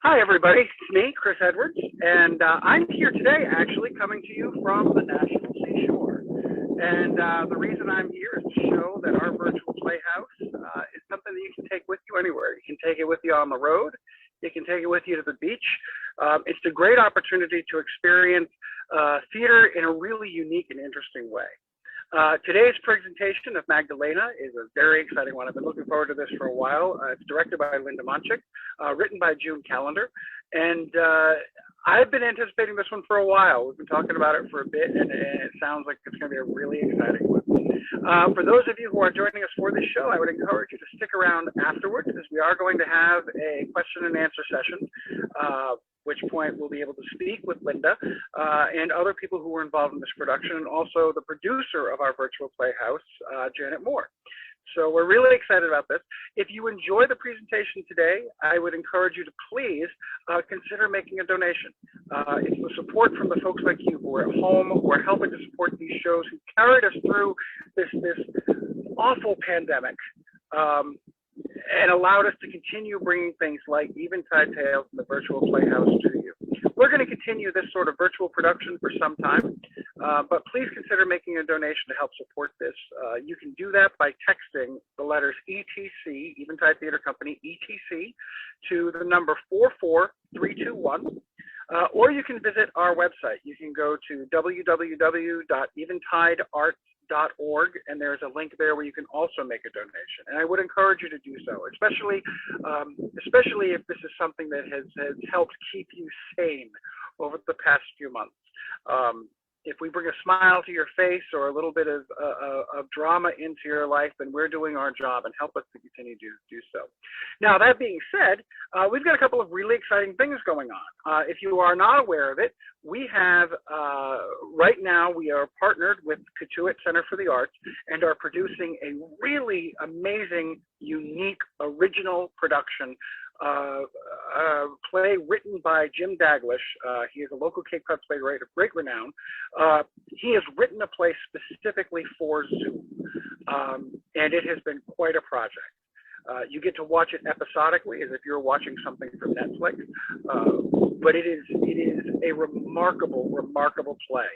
Hi, everybody. It's me, Chris Edwards, and I'm here today actually coming to you from the National Seashore. And the reason I'm here is to show that our virtual playhouse is something that you can take with you anywhere. You can take it with you on the road. You can take it with you to the beach. It's a great opportunity to experience theater in a really unique and interesting way. Today's presentation of Magdalena is a very exciting one. I've been looking forward to this for a while. It's directed by Linda Monchik, written by June Callender, and I've been anticipating this one for a while. We've been talking about it for a bit, and it sounds like it's going to be a really exciting one. For those of you who are joining us for this show, I would encourage you to stick around afterwards, because we are going to have a question and answer session, which point we'll be able to speak with Linda and other people who were involved in this production, and also the producer of our virtual playhouse, Janet Moore. So we're really excited about this. If you enjoy the presentation today, I would encourage you to please consider making a donation. It's the support from the folks like you who are at home, who are helping to support these shows, who carried us through this awful pandemic, and allowed us to continue bringing things like Eventide Tales and the Virtual Playhouse to you. We're going to continue this sort of virtual production for some time, but please consider making a donation to help support this. You can do that by texting the letters ETC, Eventide Theater Company, ETC, to the number 44321, or you can visit our website. You can go to www.eventidearts.org, and there's a link there where you can also make a donation. And I would encourage you to do so, especially if this is something that has helped keep you sane over the past few months. If we bring a smile to your face or a little bit of drama into your life, then we're doing our job, and help us to continue to do so. Now, that being said, we've got a couple of really exciting things going on. If you are not aware of it, we have, right now, we are partnered with Katuitt Center for the Arts and are producing a really amazing, unique, original production play written by Jim Daglish. He is a local Cape Cod playwright of great renown. He has written a play specifically for Zoom, and it has been quite a project. You get to watch it episodically as if you're watching something from Netflix, but it is a remarkable play.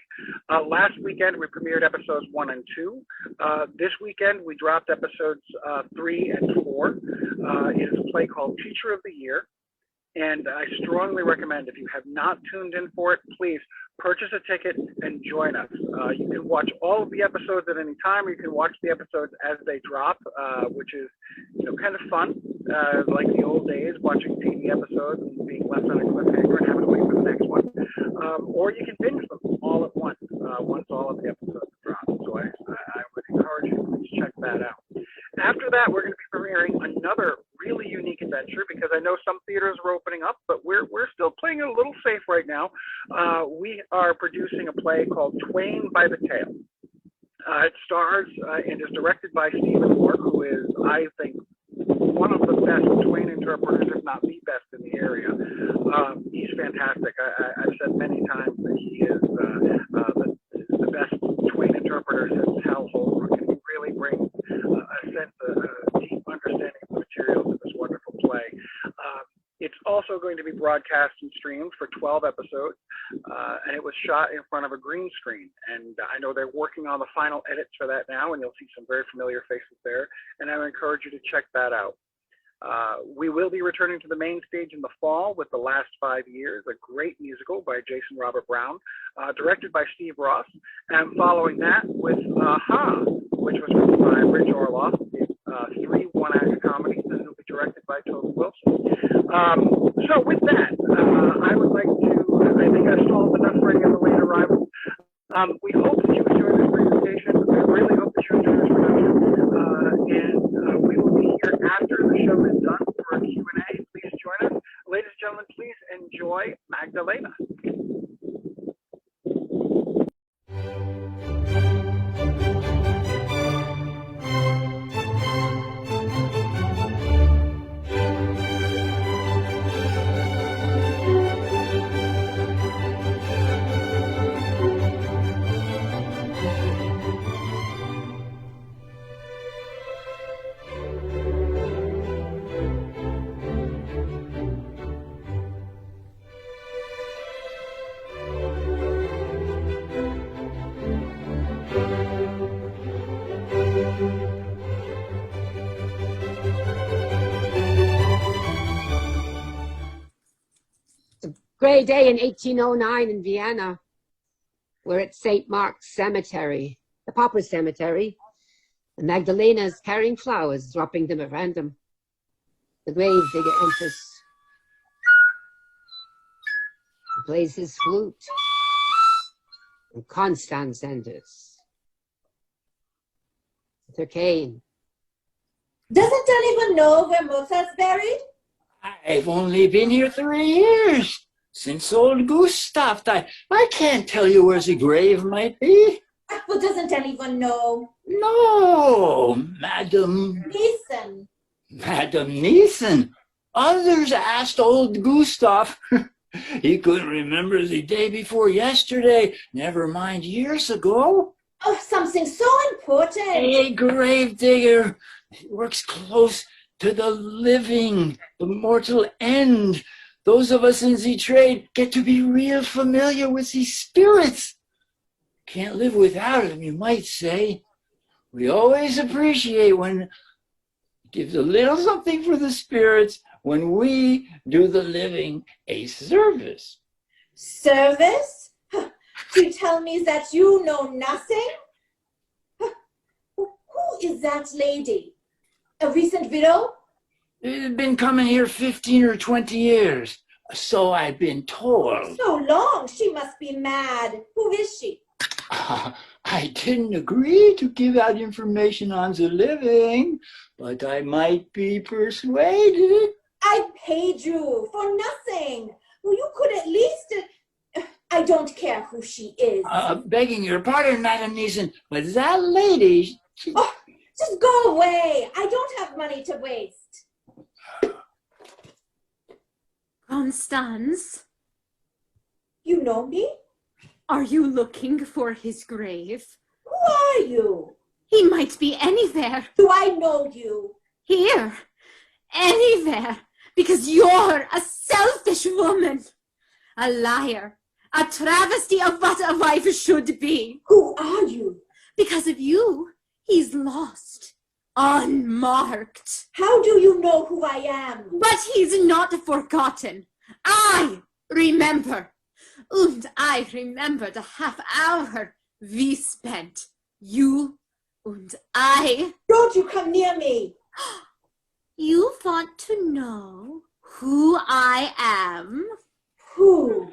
Last weekend we premiered episodes 1 and 2. This weekend we dropped episodes 3 and 4. It is a play called Teacher of the Year, and I strongly recommend, if you have not tuned in for it, please purchase a ticket and join us. You can watch all of the episodes at any time, or you can watch the episodes as they drop, which is, kind of fun, like the old days, watching TV episodes and being left on a cliffhanger and having to wait for the next one. Or you can binge them all at once, once all of the episodes drop. So I would encourage you to please check that out. After that, we're going to be premiering another really unique adventure, because I know some theaters are opening up, but we're still playing it a little safe right now. We are producing a play called Twain by the Tail. It stars and is directed by Stephen Moore, who is, I think, one of the best Twain interpreters, if not the best in the area. He's fantastic. I've said many times that he is the best Twain interpreter since Hal Holbrook, and he really brings a sense of deep understanding of the materials of this wonderful play. It's also going to be broadcast and streamed for 12 episodes, and it was shot in front of a green screen. And I know they're working on the final edits for that now, and you'll see some very familiar faces there, and I would encourage you to check that out. We will be returning to the main stage in the fall with The Last 5 Years, a great musical by Jason Robert Brown, directed by Steve Ross, and following that with Ha, which was written by Rich Orloff. It's 3 one-act comedies, and it'll be directed by Toby Wilson. So with that, I would like to, I think I've solved enough for any of the late arrivals. We hope that you enjoy this presentation. I really hope that you enjoy this production. And we will be here after the show is done for a Q&A. Please join us. Ladies and gentlemen, please enjoy Magdalena. Gray day in 1809 in Vienna. We're at St. Mark's Cemetery, the Pauper's Cemetery. And Magdalena is carrying flowers, dropping them at random. The grave digger enters. He plays his flute. And Constance enters with her cane. Doesn't anyone know where Mozart's buried? I've only been here 3 years, since old Gustav died. I can't tell you where the grave might be. Well, doesn't anyone know? No, Madam Neeson. Others asked old Gustav. He couldn't remember the day before yesterday, never mind years ago. Oh, something so important. A grave digger works close to the living, the mortal end. Those of us in the trade get to be real familiar with these spirits. Can't live without them, you might say. We always appreciate when it gives a little something for the spirits when we do the living a service. Service? You tell me that you know nothing? Who is that lady? A recent widow? They've been coming here 15 or 20 years, so I've been told. So long, she must be mad. Who is she? I didn't agree to give out information on the living, but I might be persuaded. I paid you for nothing. Well, you could at least... I don't care who she is. Begging your pardon, Madam Neeson, but that lady... Oh, just go away. I don't have money to waste. Constance? You know me? Are you looking for his grave? Who are you? He might be anywhere. Do I know you? Here. Anywhere. Because you're a selfish woman. A liar. A travesty of what a wife should be. Who are you? Because of you, he's lost. Unmarked. How do you know who I am? But he's not forgotten. I remember. And I remember the half hour we spent. You and I. Don't you come near me. You want to know who I am? Who?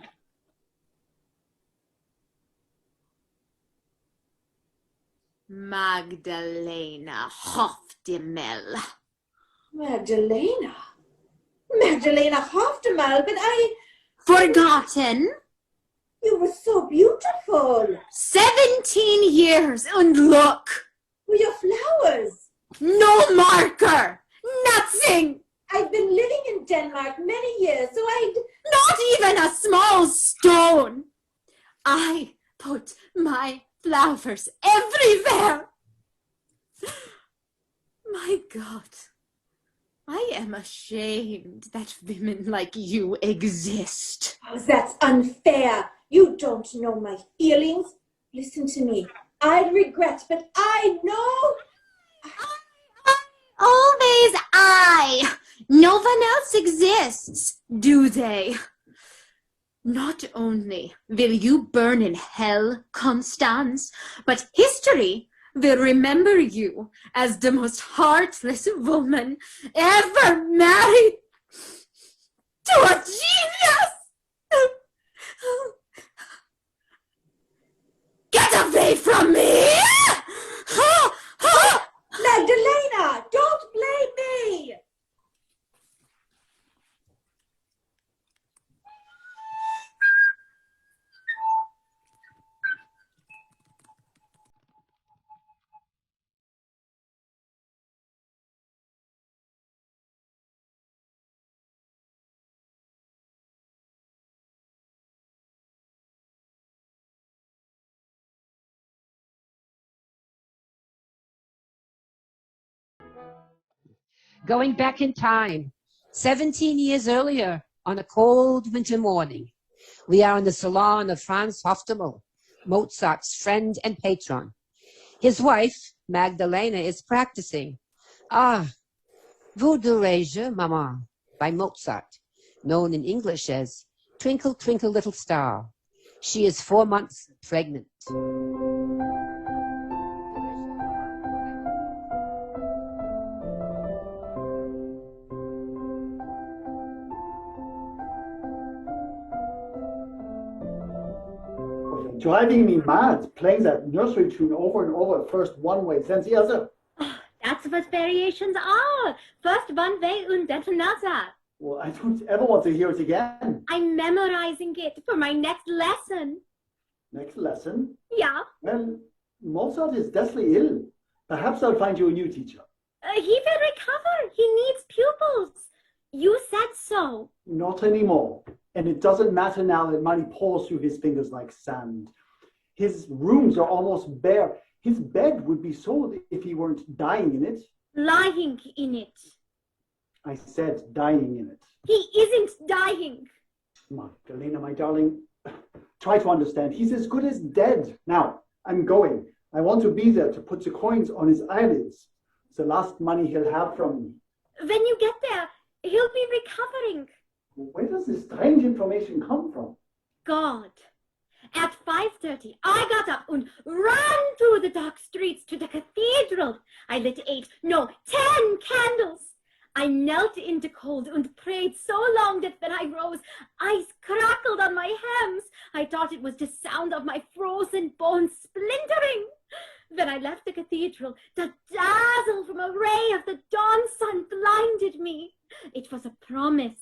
Magdalena Hofdemel. Magdalena? Magdalena Hofdemel, but I... Forgotten? You were so beautiful. 17 years, and look! With your flowers. No marker! Nothing! I've been living in Denmark many years, so Not even a small stone! I put my flowers everywhere! My God, I am ashamed that women like you exist. Oh, that's unfair. You don't know my feelings. Listen to me. I'd regret, but I know... Always I. No one else exists, do they? Not only will you burn in hell, Constance, but history will remember you as the most heartless woman ever married to a genius! Get away from me! Magdalena, don't blame me! Going back in time, 17 years earlier, on a cold winter morning, we are in the salon of Franz Hofdemel, Mozart's friend and patron. His wife, Magdalena, is practicing Vous dirais-je, Maman, by Mozart, known in English as Twinkle, twinkle, little star. She is 4 months pregnant. Driving me mad, playing that nursery tune over and over, first one way, then the other. Oh, that's what variations are. First one way and then another. Well, I don't ever want to hear it again. I'm memorizing it for my next lesson. Next lesson? Yeah. Well, Mozart is deathly ill. Perhaps I'll find you a new teacher. He will recover. He needs pupils. You said so. Not anymore. And it doesn't matter now that money pours through his fingers like sand. His rooms are almost bare. His bed would be sold if he weren't dying in it. Lying in it. I said dying in it. He isn't dying. Magdalena, my darling, try to understand. He's as good as dead. Now, I'm going. I want to be there to put the coins on his eyelids. It's the last money he'll have from me. When you get there, he'll be recovering. Where does this strange information come from? God. At 5:30, I got up and ran through the dark streets to the cathedral. I lit 10 candles. I knelt in the cold and prayed so long that when I rose, ice crackled on my hems. I thought it was the sound of my frozen bones splintering. When I left the cathedral, the dazzle from a ray of the dawn sun blinded me. It was a promise.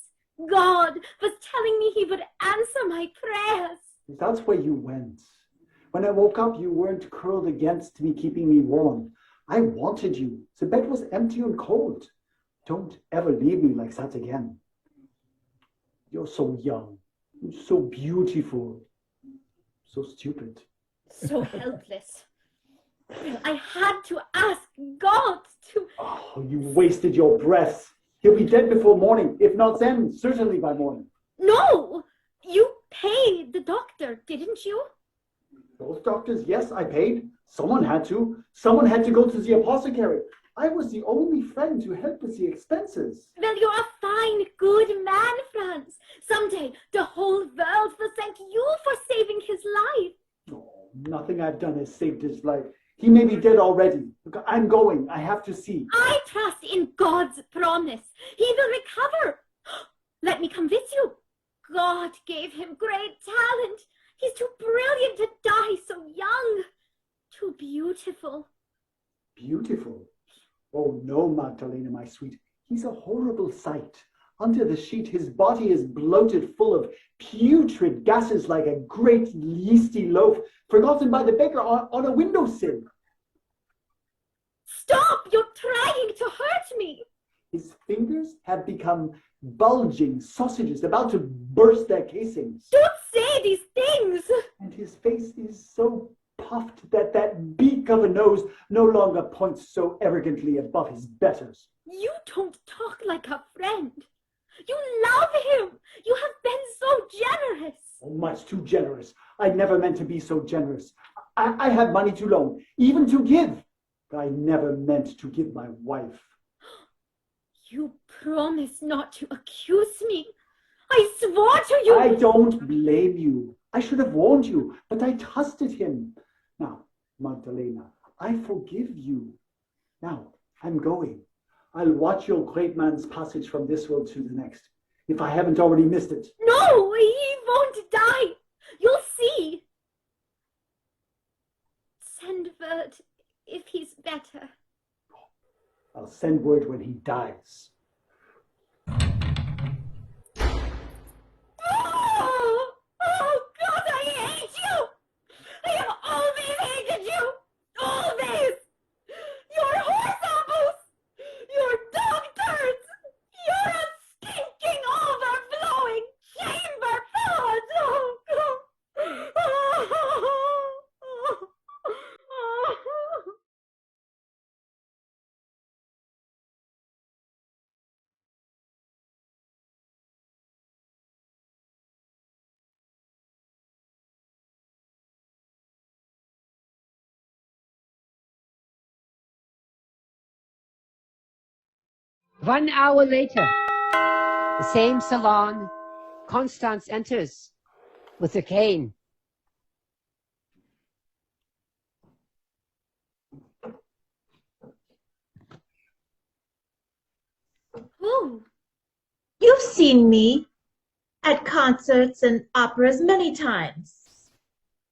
God was telling me he would answer my prayers. That's where you went. When I woke up, you weren't curled against me, keeping me warm. I wanted you. The bed was empty and cold. Don't ever leave me like that again. You're so young, so beautiful, so stupid. So helpless. I had to ask God to... Oh, you wasted your breath. He'll be dead before morning. If not then, certainly by morning. No! You paid the doctor, didn't you? Those doctors, yes, I paid. Someone had to. Someone had to go to the apothecary. I was the only friend to help with the expenses. Well, you're a fine, good man, Franz. Someday the whole world will thank you for saving his life. Oh, nothing I've done has saved his life. He may be dead already. Look, I'm going. I have to see. I trust in God's promise. He will recover. Let me come with you. God gave him great talent. He's too brilliant to die so young. Too beautiful. Beautiful? Oh, no, Magdalena, my sweet. He's a horrible sight. Under the sheet, his body is bloated full of putrid gases like a great yeasty loaf forgotten by the baker on a windowsill. Stop! You're trying to hurt me. His fingers have become bulging sausages about to burst their casings. Don't say these things. And his face is so puffed that that beak of a nose no longer points so arrogantly above his betters. You don't talk like a friend. You love him. You have been so generous. Oh, much too generous. I never meant to be so generous. I had money to loan, even to give. But I never meant to give my wife. You promised not to accuse me. I swore to you. I don't blame you. I should have warned you, but I trusted him. Now, Magdalena, I forgive you. Now, I'm going. I'll watch your great man's passage from this world to the next, if I haven't already missed it. No, he won't die. You'll see. Send word if he's better. I'll send word when he dies. Oh, God, I hate you. I have always hated you. Always. Your horse apples. Your dog turds. You're a stinking, overflowing chamber pot. Oh, God. One hour later, the same salon, Constance enters with a cane. Who? You've seen me at concerts and operas many times.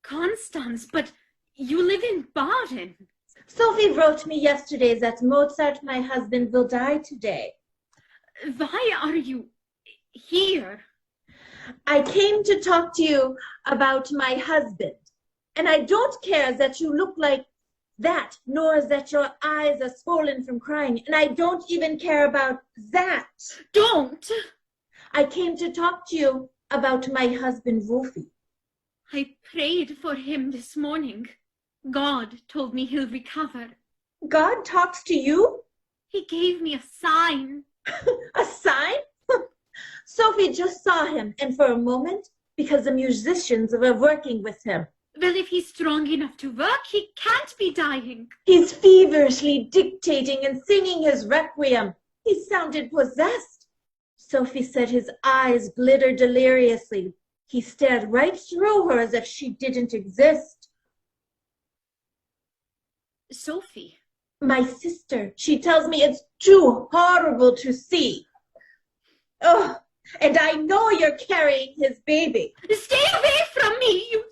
Constance, but you live in Baden. Sophie wrote me yesterday that Mozart, my husband, will die today. Why are you here? I came to talk to you about my husband. And I don't care that you look like that, nor that your eyes are swollen from crying. And I don't even care about that. Don't! I came to talk to you about my husband, Wolfie. I prayed for him this morning. God told me he'll recover. God talks to you? He gave me a sign. A sign? Sophie just saw him, and for a moment, because the musicians were working with him. Well, if he's strong enough to work, he can't be dying. He's feverishly dictating and singing his requiem. He sounded possessed. Sophie said his eyes glittered deliriously. He stared right through her as if she didn't exist. Sophie. My sister. She tells me it's too horrible to see. Oh, and I know you're carrying his baby. Stay away from me! You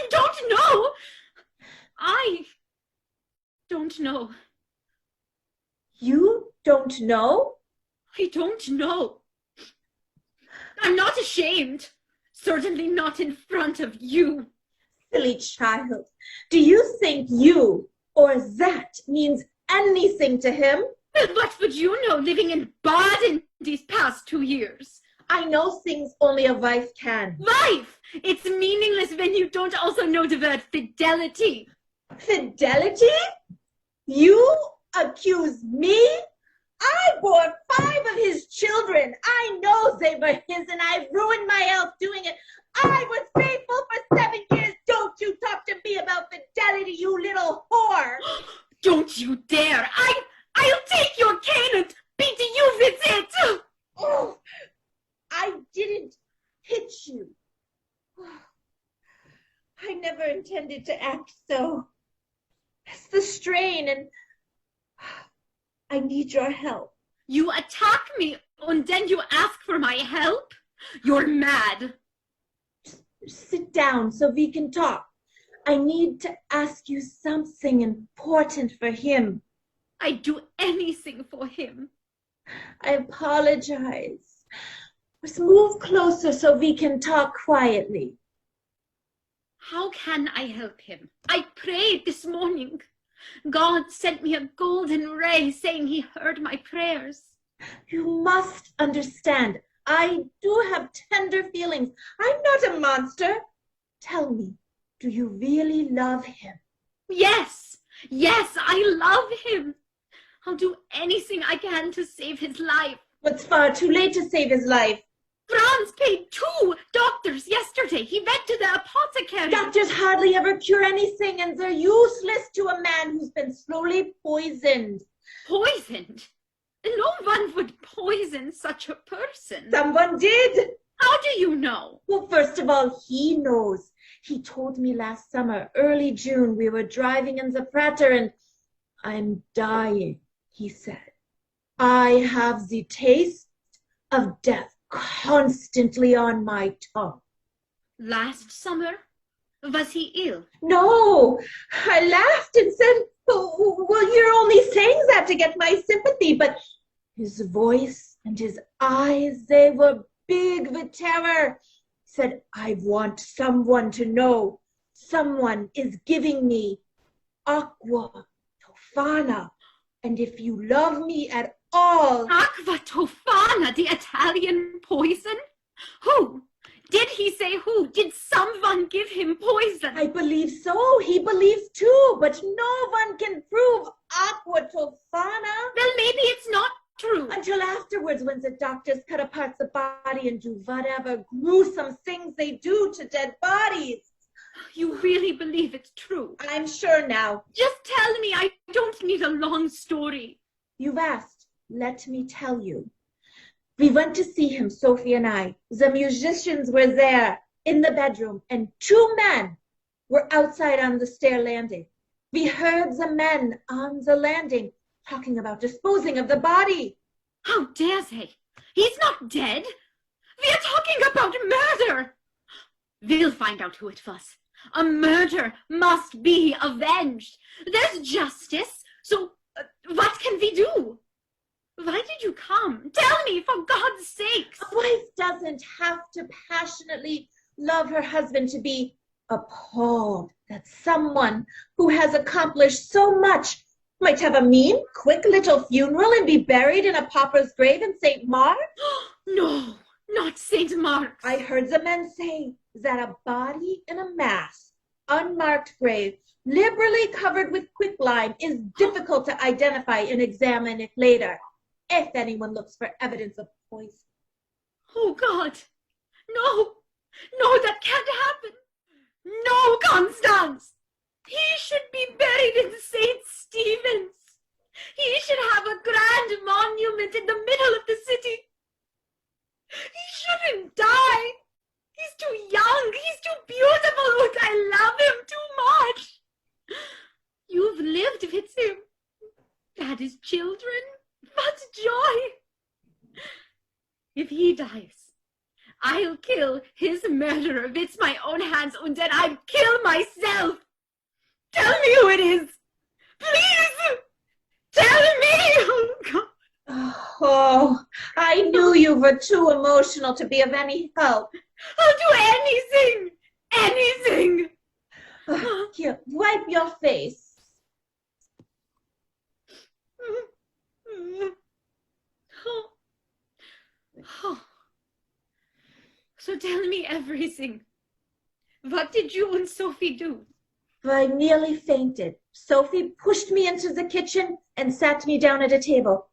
don't know! I don't know. You don't know? I don't know. I'm not ashamed. Certainly not in front of you. Silly child. Do you think you or that means anything to him? Well, what would you know living in Baden these past 2 years? I know things only a wife can. Wife! It's meaningless when you don't also know the word fidelity. Fidelity? You accuse me? I bore 5 of his children. I know they were his, and I ruined my health doing it. I was faithful for 7 years. Don't you talk to me about fidelity, you little whore. Don't you dare. I'll take your cane and beat you with it. Oh, I didn't hit you. I never intended to act so. It's the strain, and I need your help. You attack me and then you ask for my help? You're mad. Sit down so we can talk. I need to ask you something important for him. I'd do anything for him. I apologize. Let's move closer so we can talk quietly. How can I help him? I prayed this morning. God sent me a golden ray saying he heard my prayers. You must understand. I do have tender feelings. I'm not a monster. Tell me, do you really love him? Yes, I love him. I'll do anything I can to save his life. It's far too late to save his life. Franz paid 2 doctors yesterday. He went to the apothecary. Doctors hardly ever cure anything, and they're useless to a man who's been slowly poisoned. Poisoned? No one would poison such a person. Someone did. How do you know? Well, first of all, he knows. He told me last summer, early June, we were driving in the Prater, and I'm dying, he said. I have the taste of death constantly on my tongue. Last summer? Was he ill? No, I laughed and said, oh, well, you're only saying that to get my sympathy, but his voice and his eyes, they were big with terror. He said, I want someone to know. Someone is giving me aqua tofana, and if you love me at all... Aqua tofana, the Italian poison? Who? Did he say who? Did someone give him poison? I believe so. He believes too, but no one can prove aqua tofana. Well, maybe it's not true. Until afterwards, when the doctors cut apart the body and do whatever gruesome things they do to dead bodies. You really believe it's true? I'm sure now. Just tell me. I don't need a long story. You've asked. Let me tell you. We went to see him, Sophie and I. The musicians were there in the bedroom, and 2 men were outside on the stair landing. We heard the men on the landing talking about disposing of the body. How dare they? He's not dead. We are talking about murder. We'll find out who it was. A murder must be avenged. There's justice. So what can we do? Why did you come? Tell me, for God's sakes. A wife doesn't have to passionately love her husband to be appalled that someone who has accomplished so much might have a mean, quick little funeral and be buried in a pauper's grave in St. Mark's. No, not St. Mark's. I heard the men say that a body in a mass, unmarked grave, liberally covered with quicklime, is difficult to identify and examine it later, if anyone looks for evidence of poison. Oh, God. No, that can't happen. No, Constance. He should be buried in St. Stephen's. He should have a grand monument in the middle of the city. He shouldn't die. He's too young. He's too beautiful. But I love him too much. You've lived with him. Had his children. What joy. If he dies, I'll kill his murderer with my own hands, and then I'll kill myself. Tell me who it is. Please. Tell me. Oh, God. Oh, I knew you were too emotional to be of any help. I'll do anything. Anything. Here, wipe your face. So tell me everything. What did you and Sophie do? I nearly fainted. Sophie pushed me into the kitchen and sat me down at a table.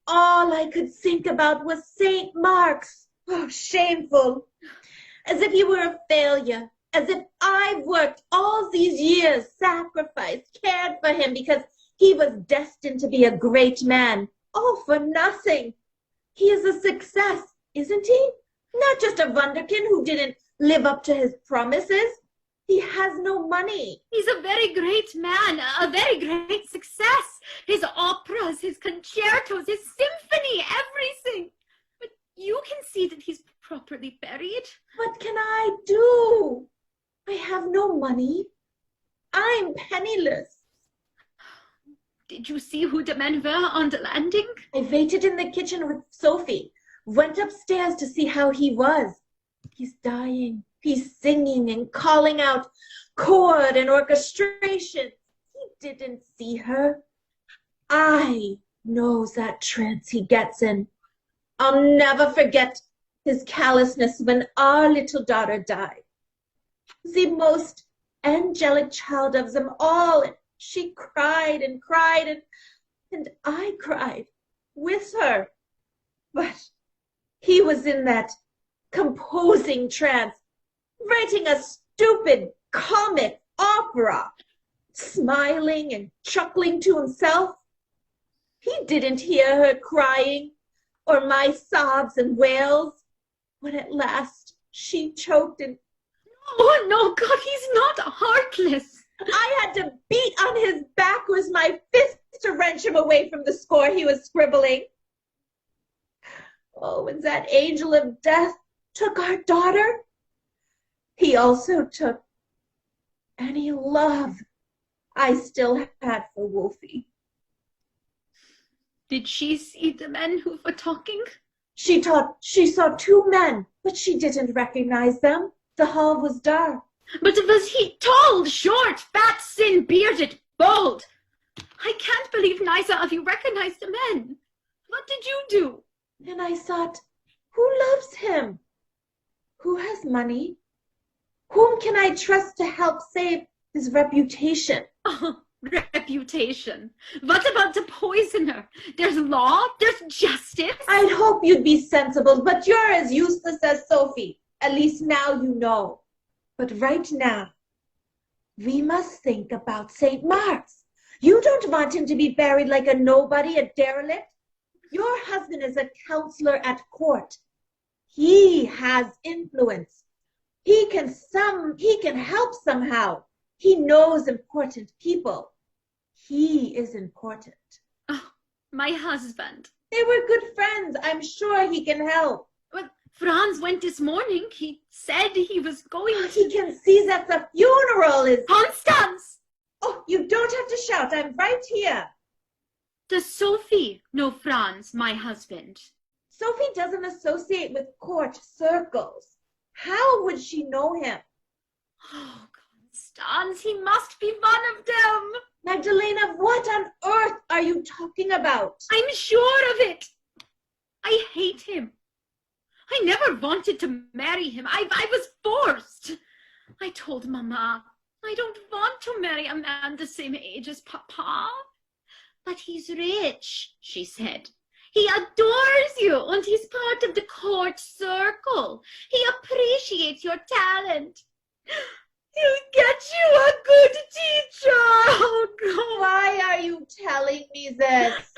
All I could think about was St. Mark's. Oh, shameful. As if he were a failure. As if I've worked all these years, sacrificed, cared for him because he was destined to be a great man. All for nothing. He is a success, isn't he? Not just a wunderkind who didn't live up to his promises. He has no money. He's a very great man, a very great success. His operas, his concertos, his symphony, everything. But you can see that he's properly buried. What can I do? I have no money. I'm penniless. Did you see who the men were on the landing? I waited in the kitchen with Sophie, went upstairs to see how he was. He's dying. He's singing and calling out chord and orchestration. He didn't see her. I know that trance he gets in. I'll never forget his callousness when our little daughter died. The most angelic child of them all. And she cried and cried, and I cried with her. But he was in that composing trance, writing a stupid comic opera, smiling and chuckling to himself. He didn't hear her crying or my sobs and wails when at last she choked and... Oh, no, God, he's not heartless. I had to beat on his back with my fist to wrench him away from the score he was scribbling. Oh, when that angel of death took our daughter, he also took any love I still had for Wolfie. Did she see the men who were talking? She thought she saw 2 men, but she didn't recognize them. The hall was dark. But was he tall, short, fat, sin-bearded, bald? I can't believe neither of you recognized the men. What did you do? And I thought, who loves him? Who has money? Whom can I trust to help save his reputation? Oh, reputation. What about the poisoner? There's law, there's justice. I'd hope you'd be sensible, but you're as useless as Sophie. At least now you know. But right now, we must think about St. Mark's. You don't want him to be buried like a nobody, a derelict. Your husband is a counselor at court. He has influence. He can help somehow. He knows important people. He is important. Oh, my husband. They were good friends. I'm sure he can help. Well, Franz went this morning. He said he was going to... He can see that the funeral is... Constance! Oh, you don't have to shout. I'm right here. Does Sophie know Franz, my husband? Sophie doesn't associate with court circles. How would she know him? Oh, Constance, he must be one of them. Magdalena, what on earth are you talking about? I'm sure of it. I hate him. I never wanted to marry him. I was forced. I told Mama, I don't want to marry a man the same age as Papa. But he's rich, she said. He adores you, and he's part of the court circle. He appreciates your talent. He'll get you a good teacher. Oh, God. Why are you telling me this?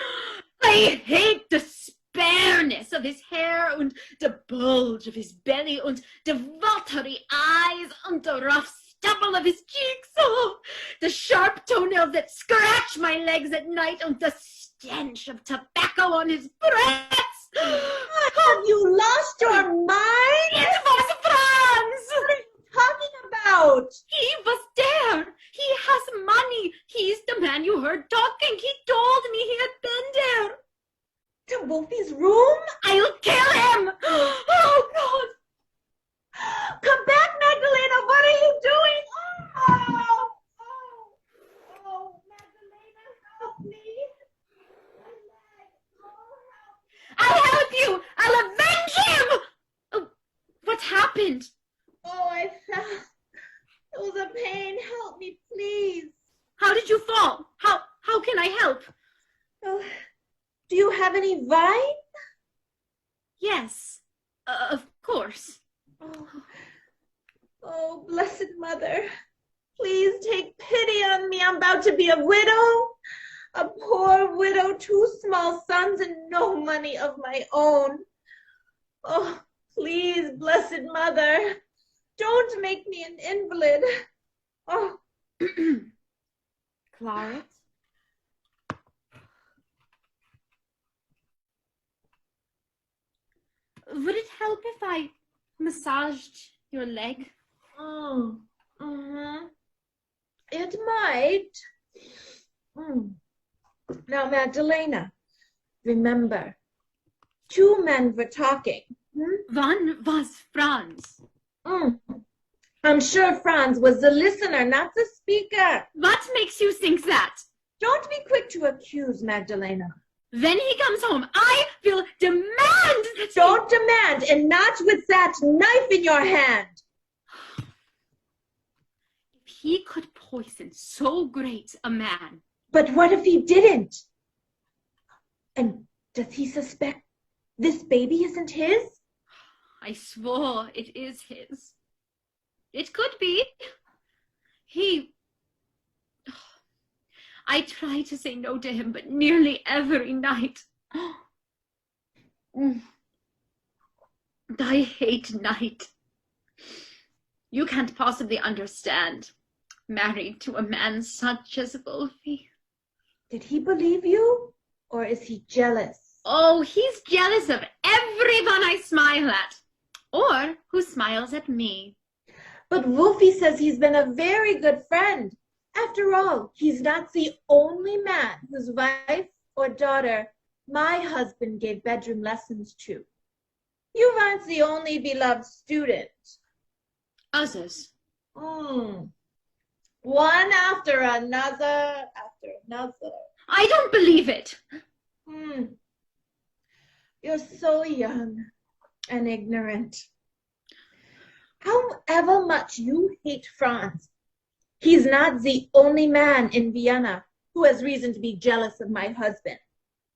I hate the spareness of his hair, and the bulge of his belly, and the watery eyes, and the rough stubble of his cheeks. Oh, the sharp toenails that scratch my legs at night, and the stench of tobacco on his breath. Have you lost your mind? It was Franz! What are you talking about? He was there. He has money. He's the man you heard talking. He told me he had been there. To Wolfie's room? I'll kill him. Oh, God. Come back, Magdalena. What are you doing? Oh, Magdalena, help me. I'll help you. I'll avenge him. Oh, what happened? Oh, I fell. It was a pain. Help me, please. How did you fall? How can I help? Oh, do you have any wine? Yes, of course. Oh, blessed mother. Please take pity on me. I'm about to be a widow. A poor widow, 2 small sons, and no money of my own. Oh, please, blessed mother, don't make me an invalid. Oh. Claret? Would it help if I massaged your leg? It might. Now, Magdalena, remember, 2 men were talking. One was Franz. I'm sure Franz was the listener, not the speaker. What makes you think that? Don't be quick to accuse, Magdalena. When he comes home, I will demand that Don't demand, and not with that knife in your hand. If he could poison so great a man. But what if he didn't? And does he suspect this baby isn't his? I swore it is his. It could be. I try to say no to him, but nearly every night. I hate night. You can't possibly understand. Married to a man such as Wolfie. Did he believe you, or is he jealous? Oh, he's jealous of everyone I smile at, or who smiles at me. But Wolfie says he's been a very good friend. After all, he's not the only man whose wife or daughter my husband gave bedroom lessons to. You aren't the only beloved student. Others. One after another, after another. I don't believe it. You're so young and ignorant. However much you hate Franz, he's not the only man in Vienna who has reason to be jealous of my husband.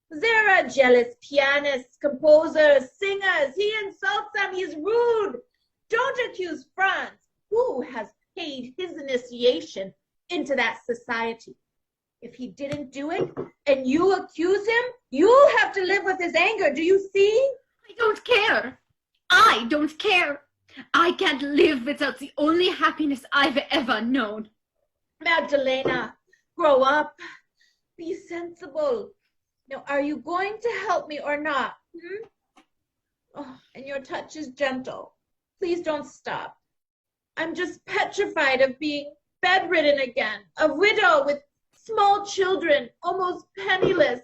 There are jealous pianists, composers, singers. He insults them. He's rude. Don't accuse Franz, who has paid his initiation into that society. If he didn't do it and you accuse him, you'll have to live with his anger. Do you see? I don't care. I don't care. I can't live without the only happiness I've ever known. Magdalena, grow up. Be sensible. Now, are you going to help me or not? Oh, and your touch is gentle. Please don't stop. I'm just petrified of being bedridden again, a widow with small children, almost penniless.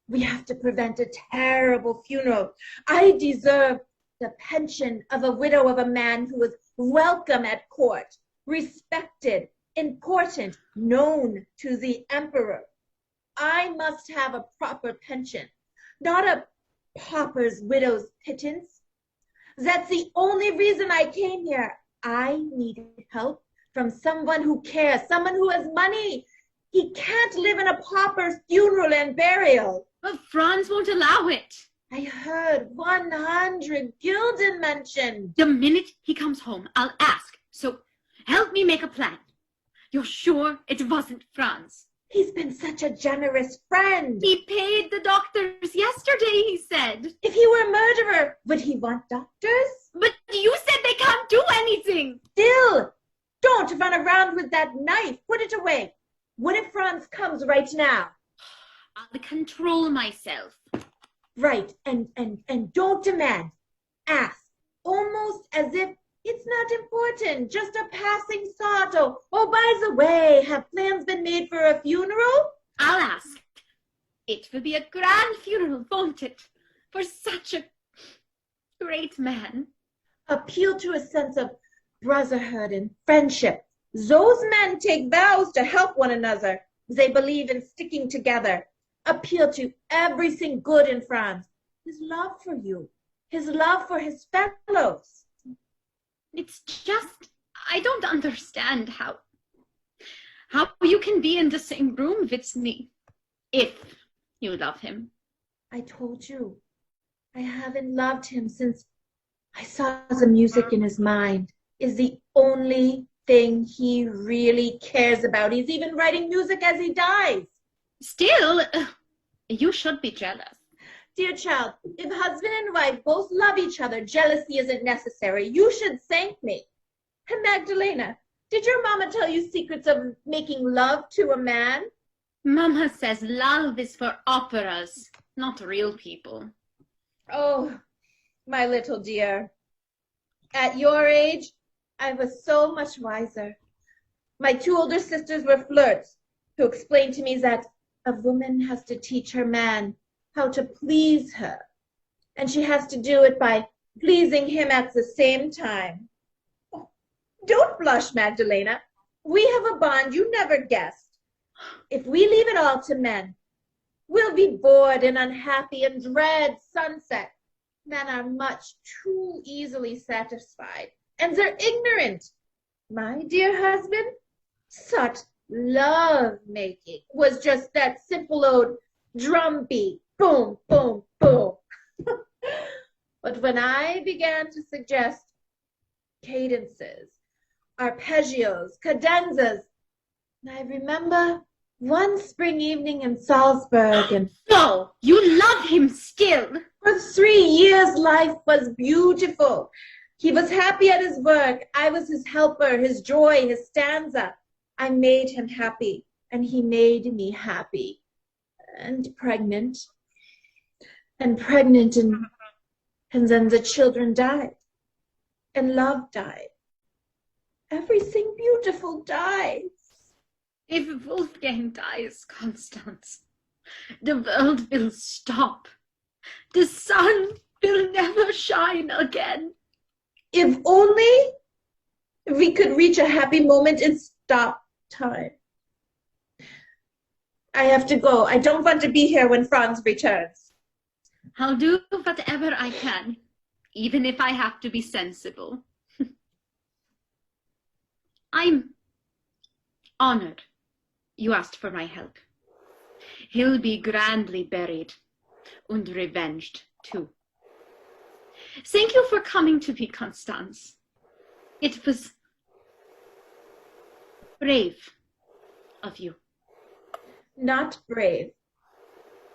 We have to prevent a terrible funeral. I deserve the pension of a widow of a man who was welcome at court, respected, important, known to the emperor. I must have a proper pension, not a pauper's widow's pittance. That's the only reason I came here. I need help from someone who cares, someone who has money. He can't live in a pauper's funeral and burial. But Franz won't allow it. I heard 100 gulden mentioned. The minute he comes home, I'll ask. So help me make a plan. You're sure it wasn't Franz? He's been such a generous friend. He paid the doctors yesterday, he said. If he were a murderer, would he want doctors? But you said they can't do anything. Still, don't run around with that knife. Put it away. What if Franz comes right now? I'll control myself. Right, and don't demand. Ask, almost as if it's not important, just a passing thought. Oh, by the way, have plans been made for a funeral? I'll ask. It will be a grand funeral, won't it? For such a great man. Appeal to a sense of brotherhood and friendship. Those men take vows to help one another. They believe in sticking together. Appeal to everything good in Franz. His love for you. His love for his fellows. It's just, I don't understand how you can be in the same room with me, if you love him. I told you, I haven't loved him since I saw the music in his mind is the only thing he really cares about. He's even writing music as he dies. Still, you should be jealous. Dear child, if husband and wife both love each other, jealousy isn't necessary. You should thank me. And Magdalena, did your mama tell you secrets of making love to a man? Mama says love is for operas, not real people. Oh, my little dear. At your age, I was so much wiser. My 2 older sisters were flirts who explained to me that a woman has to teach her man how to please her, and she has to do it by pleasing him at the same time. Oh, don't blush, Magdalena. We have a bond you never guessed. If we leave it all to men, we'll be bored and unhappy and dread sunset. Men are much too easily satisfied, and they're ignorant. My dear husband, such love-making was just that simple old drum beat. Boom, boom, boom. But when I began to suggest cadences, arpeggios, cadenzas, I remember one spring evening in Salzburg, and So, you love him still? for 3 years life was beautiful. He was happy at his work. I was his helper, his joy, his stanza. I made him happy, and he made me happy. And pregnant, and then the children died, and love died. Everything beautiful dies. If Wolfgang dies, Constance, the world will stop. The sun will never shine again. If only we could reach a happy moment and stop time. I have to go. I don't want to be here when Franz returns. I'll do whatever I can, even if I have to be sensible. I'm honored you asked for my help. He'll be grandly buried and revenged too. Thank you for coming to me, Constance. It was brave of you. not brave.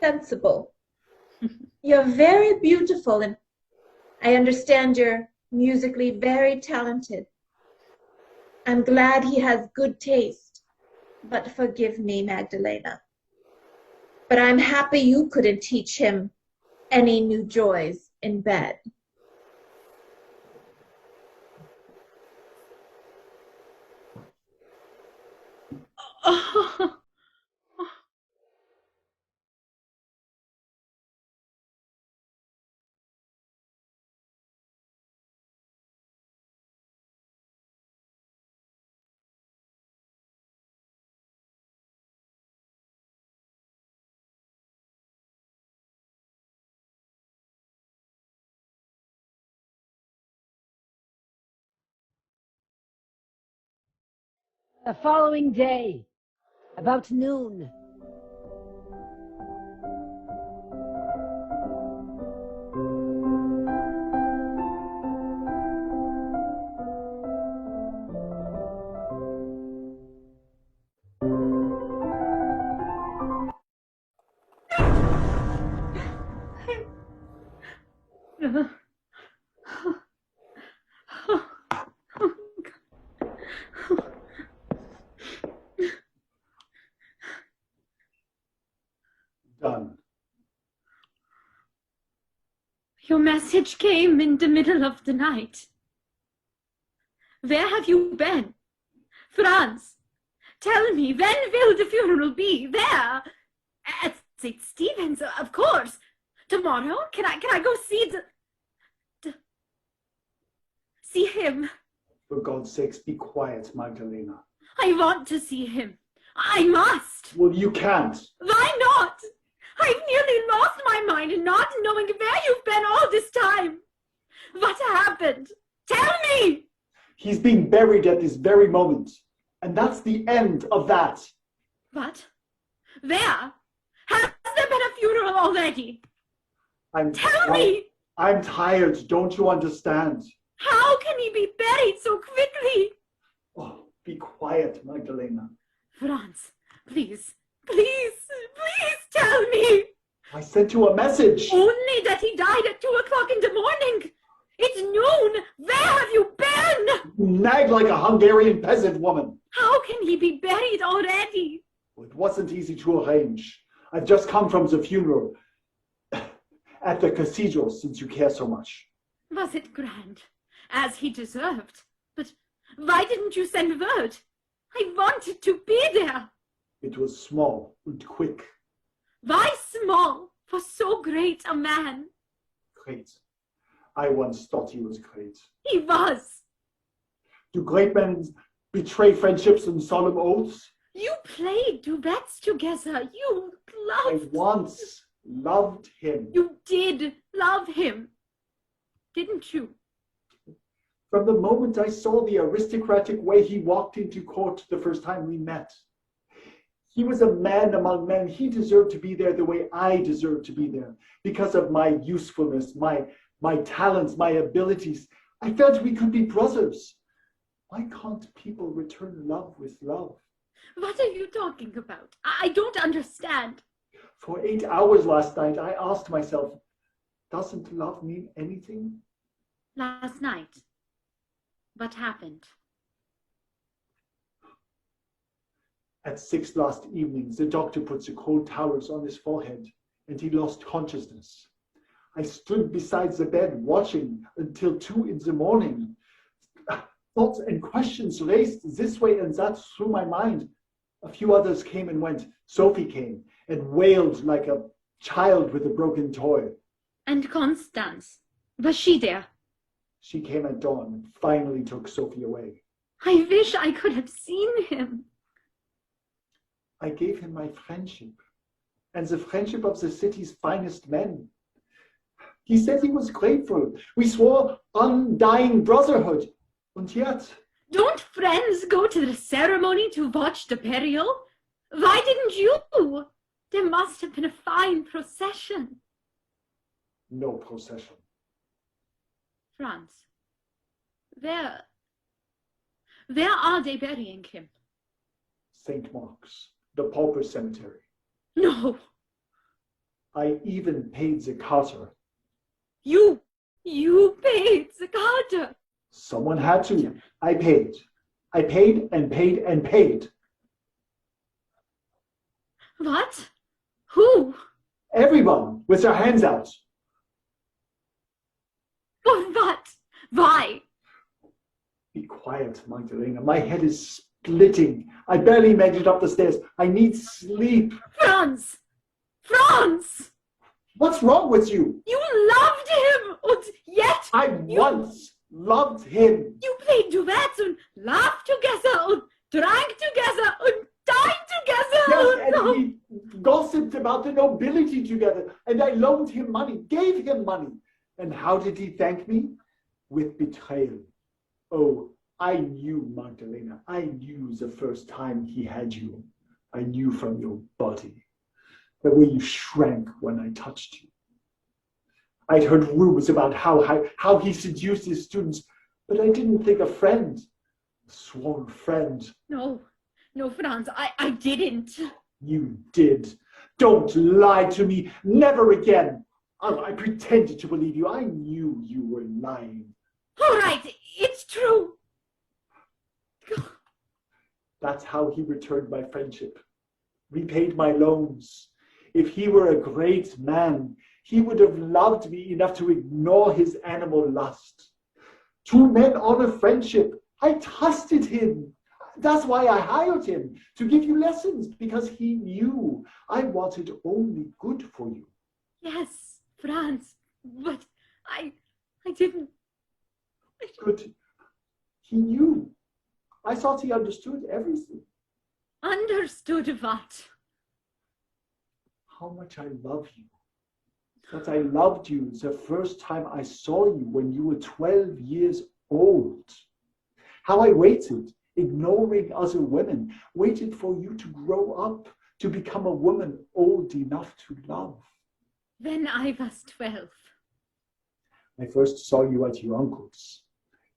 Sensible. You're very beautiful, and I understand you're musically very talented. I'm glad he has good taste, but forgive me, Magdalena. But I'm happy you couldn't teach him any new joys in bed. Oh. The following day, about noon, Done. Your message came in the middle of the night. Where have you been? Franz, tell me, when will the funeral be? Where? At St. Stephen's, of course. Tomorrow? Can I go see see him? For God's sakes, be quiet, Magdalena. I want to see him. I must. Well, you can't. Why not? I've nearly lost my mind not knowing where you've been all this time. What happened? Tell me! He's being buried at this very moment. And that's the end of that. What? Where? Has there been a funeral already? Tell me! I'm tired. Don't you understand? How can he be buried so quickly? Oh, be quiet, Magdalena. Franz, please, please, please tell me. I sent you a message. Only that he died at 2 o'clock in the morning. It's noon. Where have you been? Nag like a Hungarian peasant woman. How can he be buried already? Well, it wasn't easy to arrange. I've just come from the funeral at the cathedral, since you care so much. Was it grand? As he deserved. But why didn't you send word? I wanted to be there. It was small and quick. Why small for so great a man? Great. I once thought he was great. He was. Do great men betray friendships and solemn oaths? You played duets together. You I loved. once loved him. You did love him, didn't you? From the moment I saw the aristocratic way he walked into court the first time we met. He was a man among men. He deserved to be there the way I deserved to be there. Because of my usefulness, my talents, my abilities. I felt we could be brothers. Why can't people return love with love? What are you talking about? I don't understand. For 8 hours last night, I asked myself, doesn't love mean anything? Last night, what happened? At 6 last evenings, the doctor puts the cold towels on his forehead, and he lost consciousness. I stood beside the bed watching until 2 in the morning. Thoughts and questions raced this way and that through my mind. A few others came and went. Sophie came and wailed like a child with a broken toy. And Constance, was she there? She came at dawn and finally took Sophie away. I wish I could have seen him. I gave him my friendship and the friendship of the city's finest men. He said he was grateful. We swore undying brotherhood. And yet... Don't friends go to the ceremony to watch the burial? Why didn't you? There must have been a fine procession. No procession. Franz, where are they burying him? St. Mark's, the pauper cemetery. No, I even paid the carter. you paid the carter. Someone had to. I paid. I paid and paid and paid. What? Who? Everyone with their hands out. For what? Why? Be quiet, Magdalena. My head is splitting. I barely made it up the stairs. I need sleep. Franz! Franz! What's wrong with you? You loved him, and yet I once loved him. you played duets and laughed together and drank together and dined together. Yes, and we gossiped about the nobility together, and I loaned him money, gave him money. And how did he thank me? With betrayal. Oh, I knew, Magdalena. I knew the first time he had you. I knew from your body, the way you shrank when I touched you. I'd heard rumors about how he seduced his students, but I didn't think a friend, a sworn friend. No, Franz, I didn't. You did. Don't lie to me. Never again. Oh, I pretended to believe you. I knew you were lying. All right, it's true. That's how he returned my friendship, repaid my loans. If he were a great man, he would have loved me enough to ignore his animal lust. Two men on a friendship. I trusted him. That's why I hired him, to give you lessons, because he knew I wanted only good for you. Yes, Franz, but I didn't. Good. He knew. I thought he understood everything. Understood what? How much I love you. That I loved you the first time I saw you when you were 12 years old. How I waited, ignoring other women, waited for you to grow up, to become a woman old enough to love. When I was 12. I first saw you at your uncle's.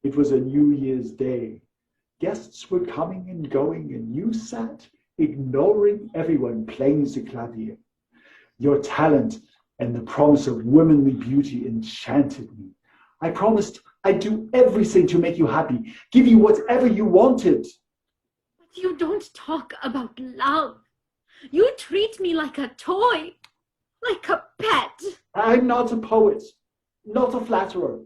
It was a New Year's Day. Guests were coming and going, and you sat, ignoring everyone, playing the clavier. Your talent and the promise of womanly beauty enchanted me. I promised I'd do everything to make you happy, give you whatever you wanted. But you don't talk about love. You treat me like a toy, like a pet. I'm not a poet, not a flatterer,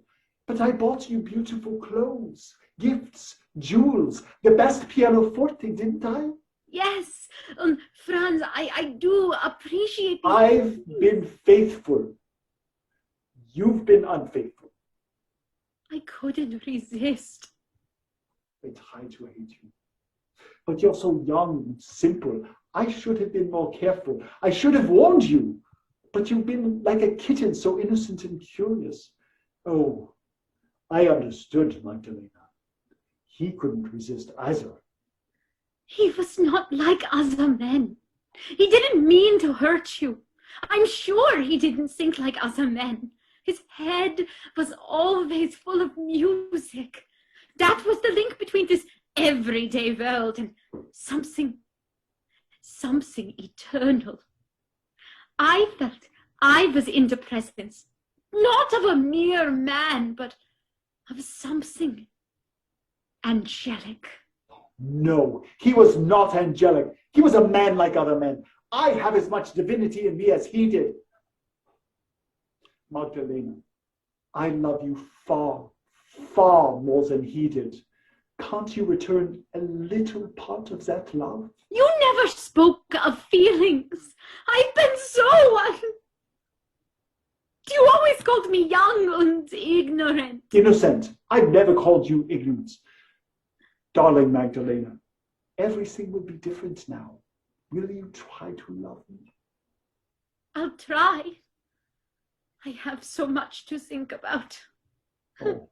but I bought you beautiful clothes, gifts, jewels, the best pianoforte, didn't I? Yes, Franz, I do appreciate this. I've been faithful. You've been unfaithful. I couldn't resist. I tried to hate you. But you're so young and simple. I should have been more careful. I should have warned you. But you've been like a kitten, so innocent and curious. Oh, I understood, Magdalena. He couldn't resist either. He was not like other men. He didn't mean to hurt you. I'm sure he didn't think like other men. His head was always full of music. That was the link between this everyday world and something eternal. I felt I was in the presence, not of a mere man, but of something angelic. No, he was not angelic. He was a man like other men. I have as much divinity in me as he did. Magdalena, I love you far, far more than he did. Can't you return a little part of that love? You never spoke of feelings. I've been so... You always called me young and ignorant. Innocent. I've never called you ignorant. Darling Magdalena, everything will be different now. Will you try to love me? I'll try. I have so much to think about. Oh,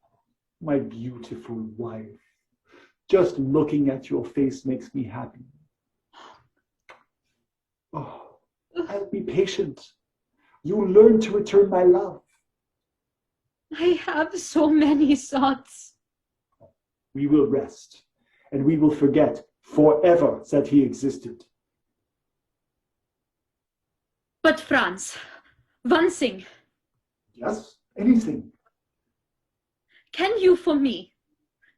my beautiful wife. Just looking at your face makes me happy. Oh, I'll be patient. You'll learn to return my love. I have so many thoughts. We will rest, and we will forget forever that he existed. But Franz, one thing. Yes, anything. Can you for me?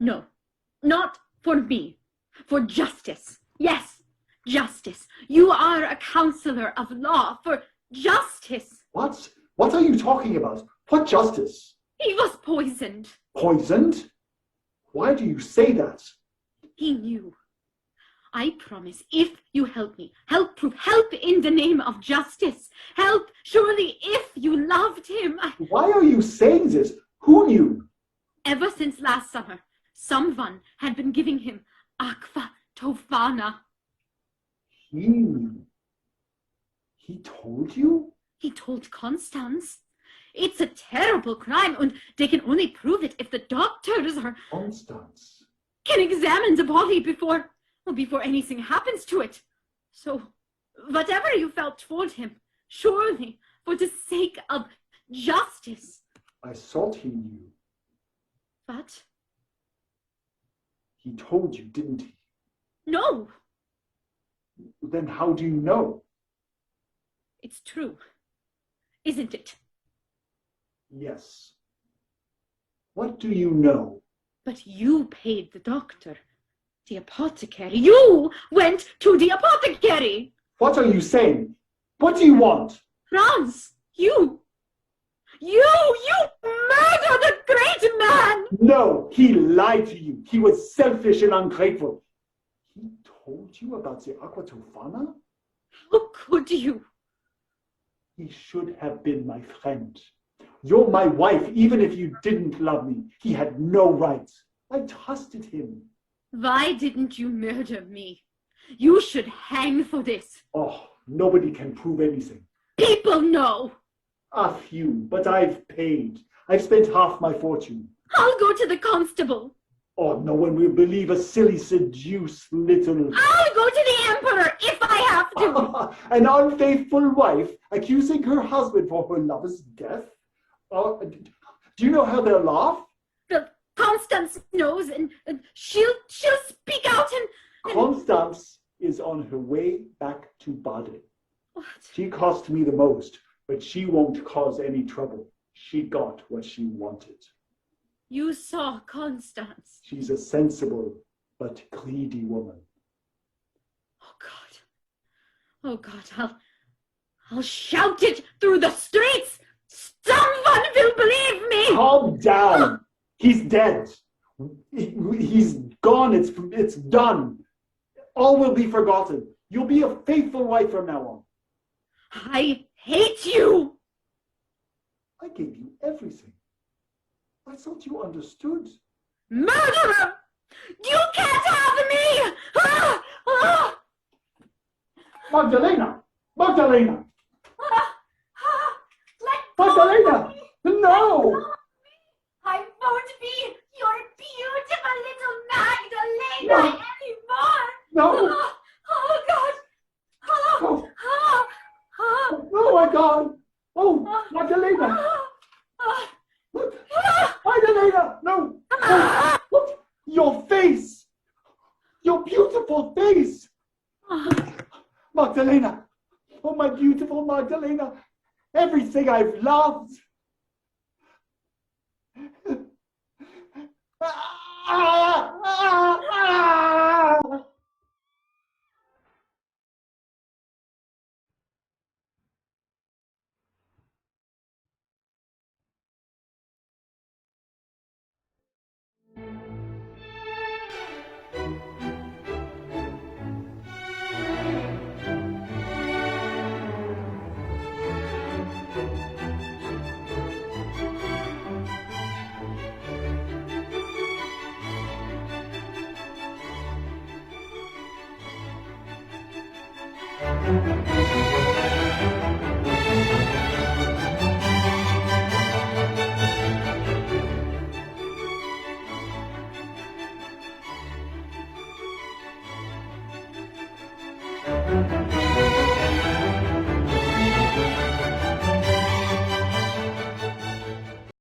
No, not for me. For justice. Yes, justice. You are a counselor of law. For justice. What? What are you talking about? What justice? He was poisoned. Poisoned? Why do you say that? He knew. I promise, if you help me, help in the name of justice. Help, surely, if you loved him. Why are you saying this? Who knew? Ever since last summer, someone had been giving him aqua tofana. He knew. He told you? He told Constance. It's a terrible crime, and they can only prove it if the doctors Constance can examine the body before anything happens to it. So, whatever you felt toward him, surely, for the sake of justice. I thought he knew. But He told you, didn't he? no, Then how do you know? it's true, isn't it? Yes. What do you know? But you paid the doctor, the apothecary. You went to the apothecary. What are you saying? What do you want? Franz, you murdered a great man. No, he lied to you. He was selfish and ungrateful. He told you about the aqua tofana? How could you? He should have been my friend. You're my wife, even if you didn't love me. He had no rights. I trusted him. Why didn't you murder me? You should hang for this. Oh, nobody can prove anything. People know. A few, but I've paid. I've spent half my fortune. I'll go to the constable. Oh, no one will believe a silly, seduced little... I'll go to the emperor if I have to. An unfaithful wife accusing her husband for her lover's death? Do you know how they'll laugh? The Constance knows, and she'll speak out and... Constance is on her way back to Baden. What? She cost me the most, but she won't cause any trouble. She got what she wanted. You saw Constance. She's a sensible but greedy woman. Oh God, I'll shout it through the streets. Someone will believe me. Calm down. He's dead. He's gone. It's done. All will be forgotten. You'll be a faithful wife from now on. I hate you. I gave you everything. I thought you understood. Murderer! You can't have me! Ah! Ah! Magdalena! Magdalena! Ah! Ah! Let go Magdalena! of me. No! I won't be your beautiful little Magdalena anymore! No! Ah! Oh God! Ah! Oh. Ah! Ah! Oh my God! Oh, Magdalena! Ah! Look! Magdalena! No! No! Look! Your face! Your beautiful face! Magdalena! Oh, my beautiful Magdalena! Everything I've loved! Thank you.